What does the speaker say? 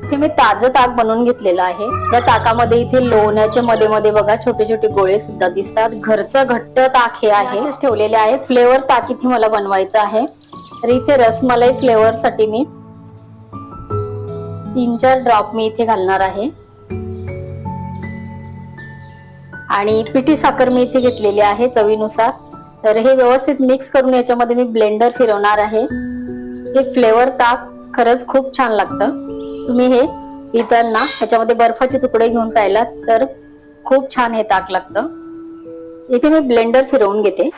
इथे मी ताजं ताक बनवून घेतलेलं आहे. त्या ताकामध्ये इथे लोण्याच्या मध्ये मध्ये बघा छोटे छोटे गोळे सुद्धा दिसतात. घरचं घट्ट ताक हे आहे. ठेवलेले आहे. फ्लेवर ताक इथे मला बनवायचं आहे. तर इथे रसमलाई फ्लेवर साठी मी 3-4 ड्रॉप मी इथे घालणार आहे. आणि पिठी साखर मी इथे घेतलेली आहे चवीनुसार. तर हे व्यवस्थित मिक्स करून याच्यामध्ये मी ब्लेंडर फिरवणार आहे. हे फ्लेवर ताक खरंच खूप छान लागतं. तुम्ही हे पिताना ह्याच्यामध्ये बर्फाचे तुकडे घेऊन प्यायलात तर खूप छान हे ताक लागतं. इथे मी ब्लेंडर फिरवून घेते.